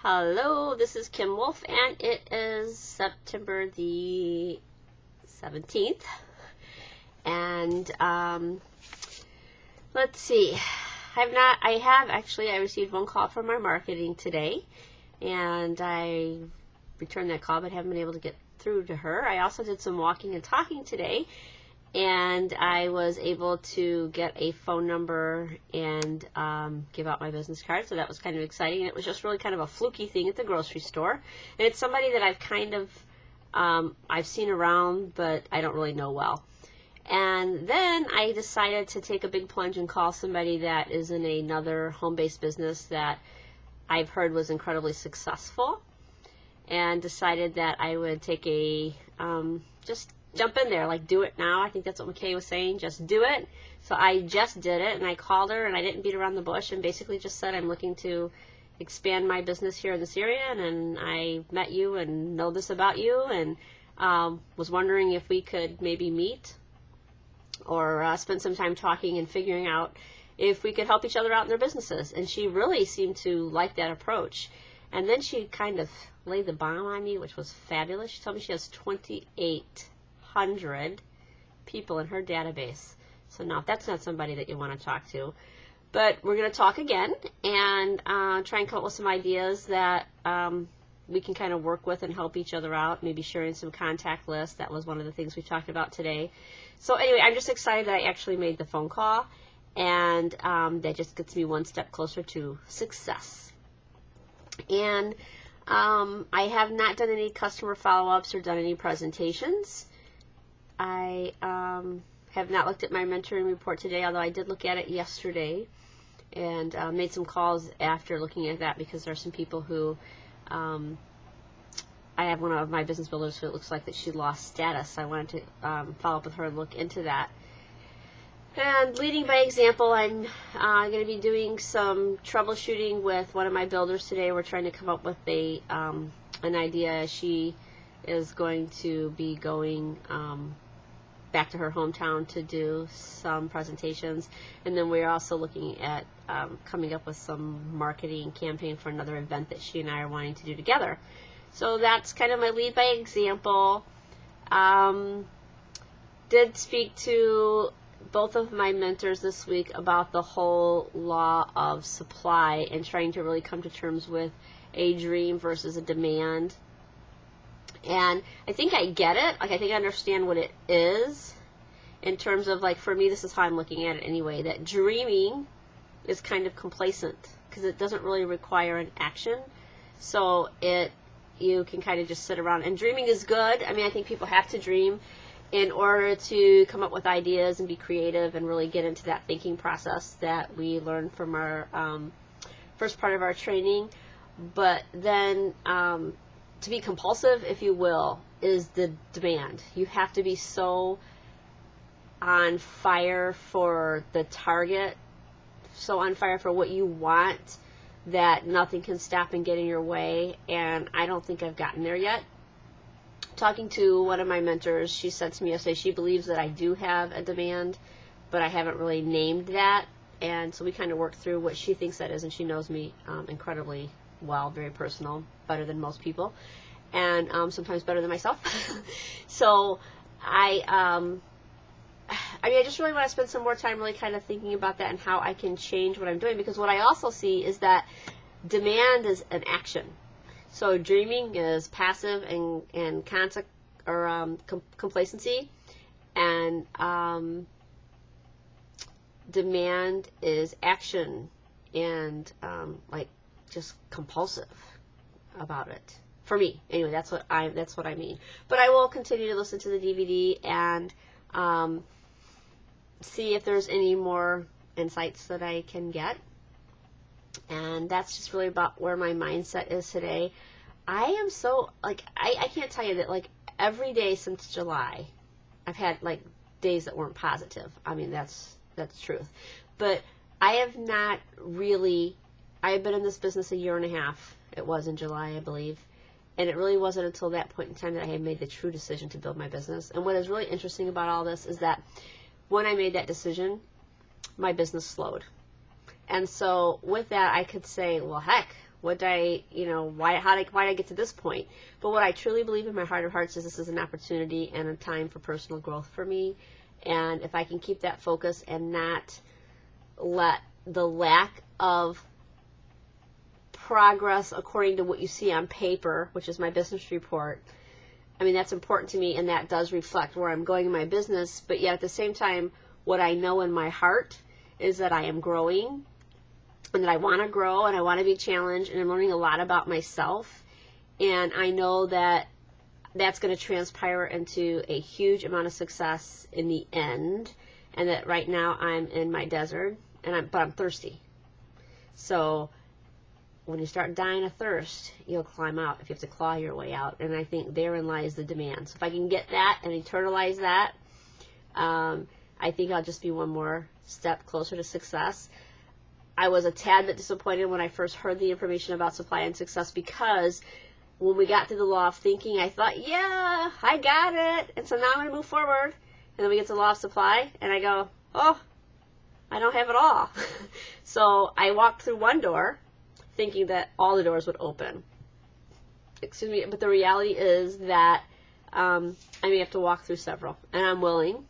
Hello, this is Kim Wolf, and it is September the 17th. And let's see. I received one call from our marketing today, and I returned that call, but haven't been able to get through to her. I also did some walking and talking today, and I was able to get a phone number and give out my business card, so that was kind of exciting. And it was just really kind of a fluky thing at the grocery store, and it's somebody that I've kind of I've seen around, but I don't really know well. And then I decided to take a big plunge and call somebody that is in another home-based business that I've heard was incredibly successful, and decided that I would take a just jump in there, like do it now. I think that's what McKay was saying, just do it. So I just did it, and I called her, and I didn't beat around the bush, and basically just said I'm looking to expand my business here in this area, and I met you and know this about you, and was wondering if we could maybe meet or spend some time talking and figuring out if we could help each other out in their businesses. And she really seemed to like that approach. And then she kind of laid the bomb on me, which was fabulous. She told me she has 2,800 people in her database. So no, that's not somebody that you want to talk to. But we're going to talk again and try and come up with some ideas that we can kind of work with and help each other out, maybe sharing some contact lists. That was one of the things we talked about today. So anyway, I'm just excited that I actually made the phone call, and that just gets me one step closer to success. And I have not done any customer follow-ups or done any presentations. I have not looked at my mentoring report today, although I did look at it yesterday, and made some calls after looking at that, because there are some people who I have one of my business builders who it looks like that she lost status. I wanted to follow up with her and look into that. And leading by example, I'm going to be doing some troubleshooting with one of my builders today. We're trying to come up with an idea. She is going to be going back to her hometown to do some presentations, and then we're also looking at coming up with some marketing campaign for another event that she and I are wanting to do together. So that's kind of my lead by example. Did speak to both of my mentors this week about the whole law of supply and trying to really come to terms with a dream versus a demand. And I think I get it. Like, I think I understand what it is in terms of, like, for me, this is how I'm looking at it anyway, that dreaming is kind of complacent because it doesn't really require an action. So you can kind of just sit around, and dreaming is good. I mean, I think people have to dream in order to come up with ideas and be creative and really get into that thinking process that we learned from our first part of our training. But then to be compulsive, if you will, is the demand. You have to be so on fire for the target, so on fire for what you want, that nothing can stop and get in your way, and I don't think I've gotten there yet. Talking to one of my mentors, she said to me yesterday she believes that I do have a demand, but I haven't really named that, and so we kind of worked through what she thinks that is, and she knows me incredibly well, very personal, better than most people, and sometimes better than myself. So I just really want to spend some more time really kind of thinking about that and how I can change what I'm doing, because what I also see is that demand is an action. So dreaming is passive and complacency, and demand is action and like just compulsive about it. For me, anyway, that's what I mean. But I will continue to listen to the DVD and see if there's any more insights that I can get. And that's just really about where my mindset is today. I am so, like, I can't tell you that, like, every day since July, I've had, like, days that weren't positive. I mean, that's truth. But I have not really, I have been in this business 1.5 years. It was in July, I believe. And it really wasn't until that point in time that I had made the true decision to build my business. And what is really interesting about all this is that when I made that decision, my business slowed. And so with that, I could say, well, heck, What did I, why did I get to this point? But what I truly believe in my heart of hearts is this is an opportunity and a time for personal growth for me. And if I can keep that focus and not let the lack of progress according to what you see on paper, which is my business report, I mean, that's important to me, and that does reflect where I'm going in my business. But yet at the same time, what I know in my heart is that I am growing, and that I want to grow, and I want to be challenged, and I'm learning a lot about myself. And I know that that's going to transpire into a huge amount of success in the end, and that right now I'm in my desert, but I'm thirsty. So when you start dying of thirst, you'll climb out if you have to claw your way out. And I think therein lies the demand. So if I can get that and internalize that, I think I'll just be one more step closer to success. I was a tad bit disappointed when I first heard the information about supply and success, because when we got to the law of thinking, I thought, yeah, I got it. And so now I'm going to move forward. And then we get to the law of supply, and I go, oh, I don't have it all. So I walked through one door thinking that all the doors would open. Excuse me, but the reality is that I may have to walk through several. And I'm willing,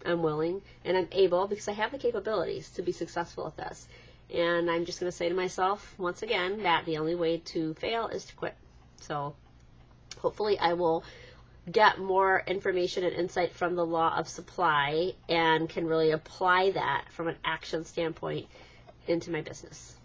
and I'm able, because I have the capabilities to be successful at this. And I'm just going to say to myself, once again, that the only way to fail is to quit. So hopefully I will get more information and insight from the law of supply and can really apply that from an action standpoint into my business.